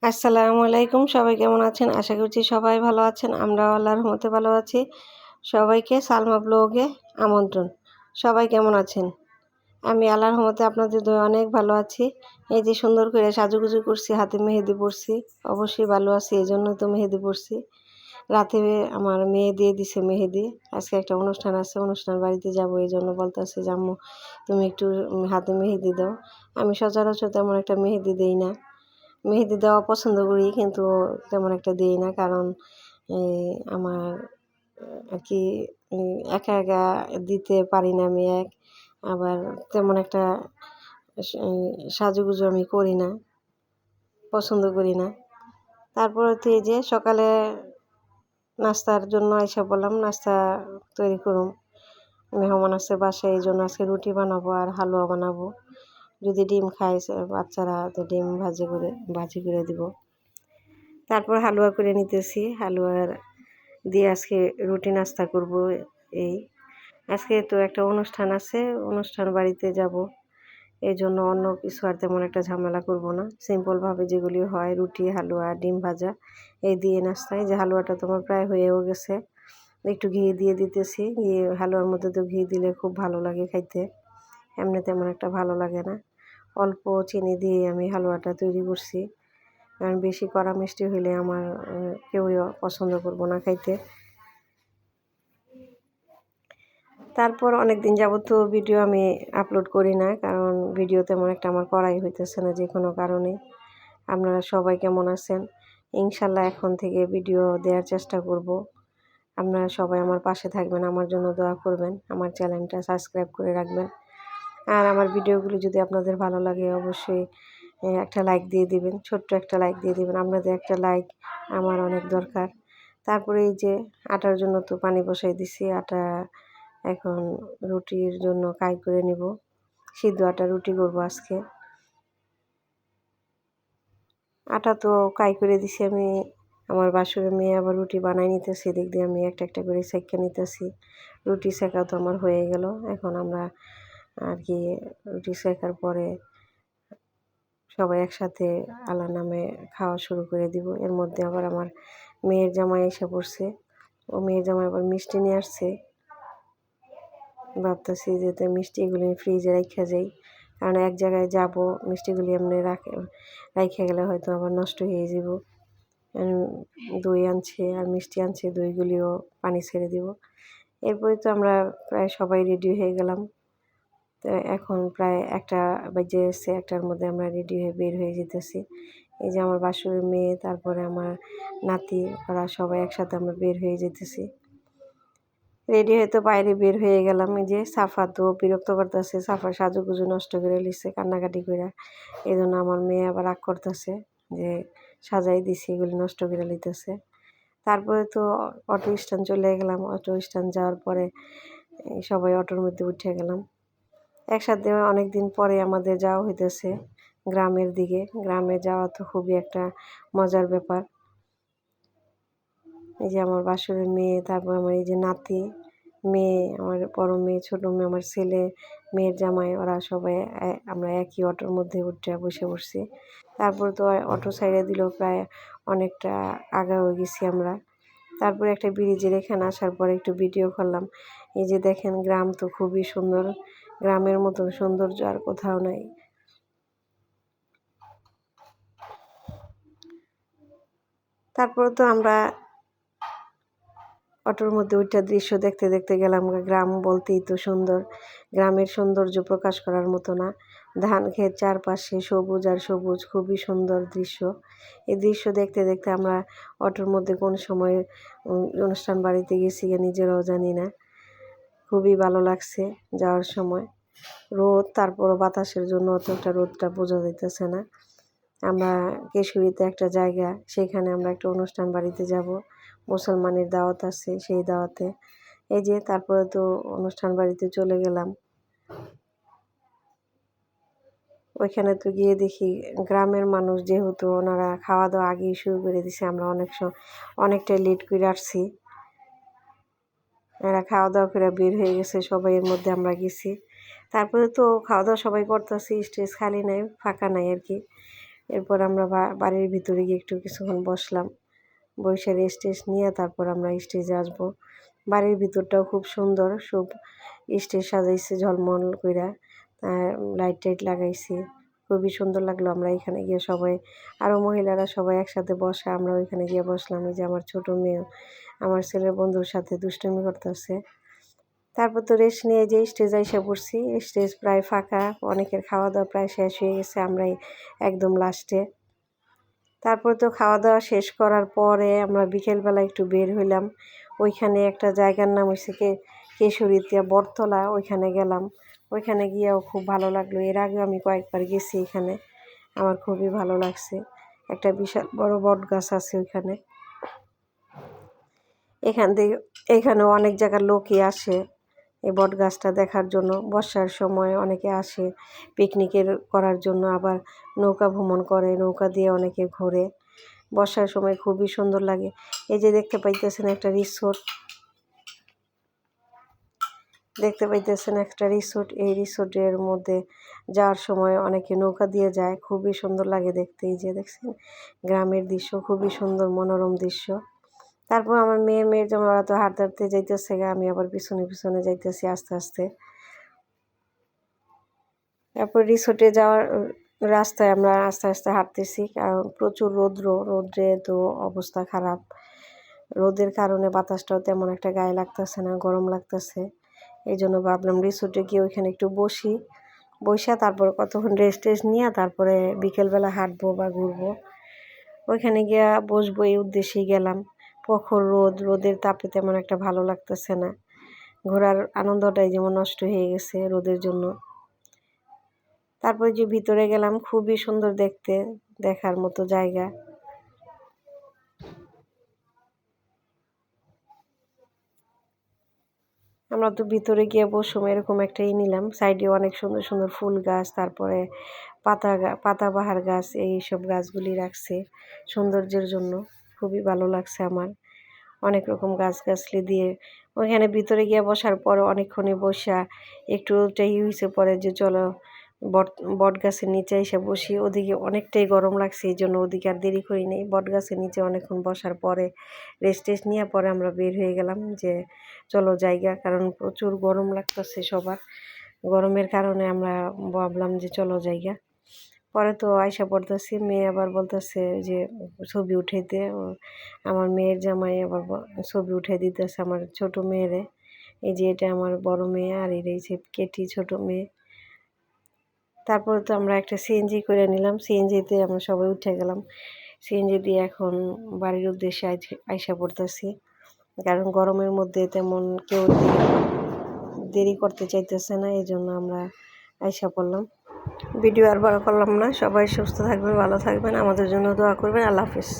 আসসালামু আলাইকুম। সবাই কেমন আছেন? আশা করছি সবাই ভালো আছেন। আমরাও আল্লাহর রহমতে ভালো আছি। সবাইকে সালমা ব্লগে আমন্ত্রণ। সবাই কেমন আছেন? আমি আল্লাহর রহমতে আপনাদের দোয়ায় অনেক ভালো আছি। এই যে সুন্দর করে সাজুগুজু করছি, হাতে মেহেদি পরছি। অবশ্যই ভালো আছি, এজন্য তো মেহেদি পরছি। রাতে আমার মেয়ে দিয়ে দিছে মেহেদি। আজকে একটা অনুষ্ঠান আছে, অনুষ্ঠান বাড়িতে যাব, এই জন্য বলতেছে যে আম্মু তুমি একটু হাতে মেহেদি দাও। আমি সচরাচর তেমন একটা মেহেদি দেই না। মেহেদি দেওয়া পছন্দ করি, কিন্তু তেমন একটা দিই না, কারণ এই আমার আর কি একা একা দিতে পারি না আমি। আবার তেমন একটা সাজুগুজু আমি করি না, পছন্দ করি না। তারপরে তো এই যে সকালে নাস্তার জন্য এসে বললাম নাস্তা তৈরি করুম। মেহমান আছে বাসায়, এই জন্য আজকে রুটি বানাবো আর হালুয়া বানাবো। যদি ডিম খায় বাচ্চারা, তো ডিম ভাজি করে দিব। তারপর হালুয়া করে নিতেছি, হালুয়ার দিয়ে আজকে রুটি নাস্তা করব। এই আজকে তো একটা অনুষ্ঠান আছে, অনুষ্ঠান বাড়িতে যাব, এই জন্য অন্য কিছু আর তেমন একটা ঝামেলা করব না। সিম্পলভাবে যেগুলি হয়, রুটি, হালুয়া, ডিম ভাজা, এই দিয়ে নাস্তায়। যে হালুয়াটা তোমার প্রায় হয়েও গেছে, একটু ঘি দিয়ে দিতেছি। ঘি, হালুয়ার মধ্যে তো ঘি দিলে খুব ভালো লাগে খাইতে, এমনি তেমন একটা ভালো লাগে না। অল্প চিনি দিয়ে আমি হালুয়াটা তৈরি করছি, কারণ বেশি কড়া মিষ্টি হইলে আমার কেউই পছন্দ করবো না খাইতে। তারপর অনেক দিন যাবত তো ভিডিও আমি আপলোড করি না, কারণ ভিডিও তেমন একটা আমার করাই হইতেছে না, যে কোনো কারণে। আপনারা সবাই কেমন আছেন? ইনশাল্লাহ এখন থেকে ভিডিও দেওয়ার চেষ্টা করব। আপনারা সবাই আমার পাশে থাকবেন, আমার জন্য দোয়া করবেন, আমার চ্যানেলটা সাবস্ক্রাইব করে রাখবেন। আর আমার ভিডিওগুলি যদি আপনাদের ভালো লাগে, অবশ্যই একটা লাইক দিয়ে দিবেন, ছোট্ট একটা লাইক দিয়ে দিবেন। আপনাদের একটা লাইক আমার অনেক দরকার। তারপরে এই যে আটার জন্য তো পানি বসাই দিছি, আটা এখন রুটির জন্য কাই করে নিব। সিদ্ধ আটা রুটি করব আজকে। আটা তো কাই করে দিছি আমি। আমার বাসুরের মেয়ে আবার রুটি বানাই নিতেছে, এদিক দিয়ে আমি একটা একটা করে সেঁকে নিতেছি। রুটি সেঁকা তো আমার হয়ে গেল। এখন আমরা আর কি রুটি সেঁকার পরে সবাই একসাথে আল্লাহর নামে খাওয়া শুরু করে দিব। এর মধ্যে আবার আমার মেয়ের জামাই এসে পড়ছে। ও মেয়ের জামাই আবার মিষ্টি নিয়ে আসছে। ভাবতেছি যে মিষ্টিগুলি ফ্রিজে রাখা যাই, কারণ এক জায়গায় যাব, মিষ্টিগুলি এমনি রাখা গেলে হয়তো আবার নষ্ট হয়ে যাব। দই আনছে আর মিষ্টি আনছে, দইগুলিও পানি ছেড়ে দিব। এরপরে তো আমরা প্রায় সবাই রেডি হয়ে গেলাম। তো এখন প্রায় 1টা বেজে এসছে, 1টার মধ্যে আমরা রেডি হয়ে বের হয়ে যেতেছি। এই যে আমার বাসুরের মেয়ে, তারপরে আমার নাতি, ওরা সবাই একসাথে আমরা বের হয়ে যেতেছি। রেডি হয়ে তো বাইরে বের হয়ে গেলাম। এই যে সাফা তো বিরক্ত করতেছে, সাফা সাজুগুজু নষ্ট করে লিখছে কান্নাকাটি করে। এই জন্য আমার মেয়ে আবার রাগ করতেছে যে সাজাই দিছি, এগুলি নষ্ট করে লিতেছে। তারপরে তো অটো স্ট্যান্ড চলে গেলাম। অটো স্ট্যান্ড যাওয়ার পরে সবাই অটোর মধ্যে উঠে গেলাম একসাথে। অনেক দিন পরে আমাদের যাওয়া হইতেছে গ্রামের দিকে। গ্রামে যাওয়া তো খুবই একটা মজার ব্যাপার। এই যে আমার বাসুরের মেয়ে, তারপর আমার এই যে নাতি, মেয়ে, আমার বড় মেয়ে, ছোট মেয়ে, আমার ছেলে, মেয়ের জামাই, ওরা সবাই আমরা একই অটোর মধ্যে উঠে বসে পড়ছি। তারপর তো অটো সাইডে দিল, প্রায় অনেকটা আগা হয়ে গেছি আমরা। তারপরে একটা ব্রিজের এখানে আসার পরে একটু ভিডিও করলাম। এই যে দেখেন, গ্রাম তো খুবই সুন্দর, গ্রামের মতন সৌন্দর্য আর কোথাও নাই। তারপরে তো আমরা অটোর মধ্যে ওইটা দৃশ্য দেখতে দেখতে গেলাম। গ্রাম বলতেই তো সুন্দর, গ্রামের সৌন্দর্য প্রকাশ করার মতো না। ধান ক্ষেত, চারপাশে সবুজ আর সবুজ, খুবই সুন্দর দৃশ্য। এই দৃশ্য দেখতে দেখতে আমরা অটোর মধ্যে কোন সময় অনুষ্ঠান বাড়িতে গেছি নিজেরাও জানি না। খুবই ভালো লাগছে যাওয়ার সময়। রোদ, তারপরও বাতাসের জন্য অতটা রোদটা বোঝা যাইতেছে না। আমরা কেশরীতে একটা জায়গা, সেখানে আমরা একটা অনুষ্ঠান বাড়িতে যাব, মুসলমানের দাওয়াত আছে, সেই দাওয়াতে। এই যে তারপরে তো অনুষ্ঠান বাড়িতে চলে গেলাম। ওইখানে তো গিয়ে দেখি গ্রামের মানুষ, যেহেতু ওনারা খাওয়া দাওয়া আগেই শুরু করে দিছে, আমরা অনেকটাই লেট করে আসছি। এরা খাওয়া দাওয়া করে বের হয়ে গেছে, সবাই এর মধ্যে আমরা গেছি। তারপরে তো খাওয়া দাওয়া সবাই করতেছি, স্টেজ খালি নাই, ফাঁকা নাই আর কি। এরপর আমরা বাড়ির ভিতরে গিয়ে একটু কিছুক্ষণ বসলাম, বসে রেস্ট টেস্ট নিয়ে তারপর আমরা স্টেজে আসবো। বাড়ির ভিতরটাও খুব সুন্দর, সব স্টেজ সাজাইছে ঝলমল কইরা, লাইট টাইট লাগাইছে, খুবই সুন্দর লাগলো। আমরা এখানে গিয়ে সবাই, আরও মহিলারা সবাই একসাথে বসে, আমরা ওইখানে গিয়ে বসলাম। এই যে আমার ছোটো মেয়ে আমার ছেলের বন্ধুর সাথে দুষ্টুমি করতেছে। তারপর তো রেস্ট নিয়ে যে স্টেজ আইসা পড়ছি, স্টেজ প্রায় ফাঁকা, অনেকের খাওয়া দাওয়া প্রায় শেষ হয়ে গেছে, আমরাই একদম লাস্টে। তারপর তো খাওয়া দাওয়া শেষ করার পরে আমরা বিকেলবেলা একটু বের হইলাম। ওইখানে একটা জায়গার নাম হচ্ছে কেশরীতে বটতলা, ওইখানে গেলাম। ওইখানে গিয়েও খুব ভালো লাগলো। এর আগেও আমি কয়েকবার গেছি এখানে, আমার খুবই ভালো লাগছে। একটা বিশাল বড় বট গাছ আছে ওইখানে। এখানেও অনেক জায়গার লোকই আসে এই বট গাছটা দেখার জন্য। বর্ষার সময় অনেকে আসে পিকনিকের করার জন্য, আবার নৌকা ভ্রমণ করে, নৌকা দিয়ে অনেকে ঘোরে। বর্ষার সময় খুবই সুন্দর লাগে। এই যে দেখতে পাইতেছেন একটা রিসোর্ট, এই রিসোর্টের মধ্যে যাওয়ার সময় অনেকে নৌকা দিয়ে যায়, খুবই সুন্দর লাগে দেখতে। এই যে দেখছেন গ্রামের দৃশ্য, খুবই সুন্দর মনোরম দৃশ্য। তারপর আমার মেয়ের যেমন ওরা তো হাঁটতে হাঁটতে যাইতেছে, আমি আবার পিছনে পিছনে যাইতেছি আস্তে আস্তে। তারপর রিসোর্টে যাওয়ার রাস্তায় আমরা আস্তে আস্তে হাঁটতেছি, কারণ প্রচুর রোদ্রে তো অবস্থা খারাপ। রোদের কারণে বাতাসটাও তেমন একটা গায়ে লাগতেছে না, গরম লাগতেছে। এই জন্য ভাবলাম রিসোর্টে গিয়ে ওইখানে একটু বসে তারপর কতক্ষণ রেস্ট টেস্ট নিয়ে তারপরে বিকেলবেলা হাঁটবো বা ঘুরবো। ওইখানে গিয়ে বসবো এই উদ্দেশ্যেই গেলাম। প্রখর রোদের তাপে তেমন একটা ভালো লাগতেছে না, ঘোরার আনন্দটাই যেমন নষ্ট হয়ে গেছে রোদের জন্য। তারপরে যে ভিতরে গেলাম, খুবই সুন্দর দেখতে, দেখার মতো জায়গা। আমরা তো ভিতরে গিয়ে বসুম এরকম একটা নিলাম। সাইডে অনেক সুন্দর সুন্দর ফুল গাছ, তারপরে পাতাবাহার গাছ, এইসব গাছগুলি রাখছে সৌন্দর্যের জন্য। খুবই ভালো লাগছে আমার, অনেক রকম গাছগাছলি দিয়ে। ওইখানে ভিতরে গিয়ে বসার পর অনেকক্ষণই বসা একটু হয়েছে, পরে যে চলো বট গাছের নিচে এসে বসি। ওদিকে অনেকটাই গরম লাগছে, এই জন্য ওদিকে আর দেরি করি নেই। বট গাছের নিচে অনেকক্ষণ বসার পরে রেস্ট টেস্ট নিয়ে পরে আমরা বের হয়ে গেলাম যে চলো জায়গা, কারণ প্রচুর গরম লাগতেছে সবার। গরমের কারণে আমরা ভাবলাম যে চলো জায়গা। পরে তো আয়সা পড়তেছি, মেয়ে আবার বলতেছে যে ছবি উঠাইতে। আমার মেয়ের জামাই আবার ছবি উঠাই দিতেছে আমার ছোট মেয়েরে। এই যে এটা আমার বড় মেয়ে, আর এই যে কেটি ছোট মেয়ে। তারপরে তো আমরা একটা সিএনজি করে নিলাম, সিএনজিতে আমরা সবাই উঠে গেলাম। সিএনজি দিয়ে এখন বাড়ির উদ্দেশ্যে আইসা পড়তেছি, কারণ গরমের মধ্যে তেমন কেউ দেরি করতে চাইতেছে না, এই জন্য আমরা আইসা পড়লাম। ভিডিও আর বড় করলাম না। সবাই সুস্থ থাকবেন, ভালো থাকবেন, আমাদের জন্য দোয়া করবেন। আল্লাহ হাফিজ।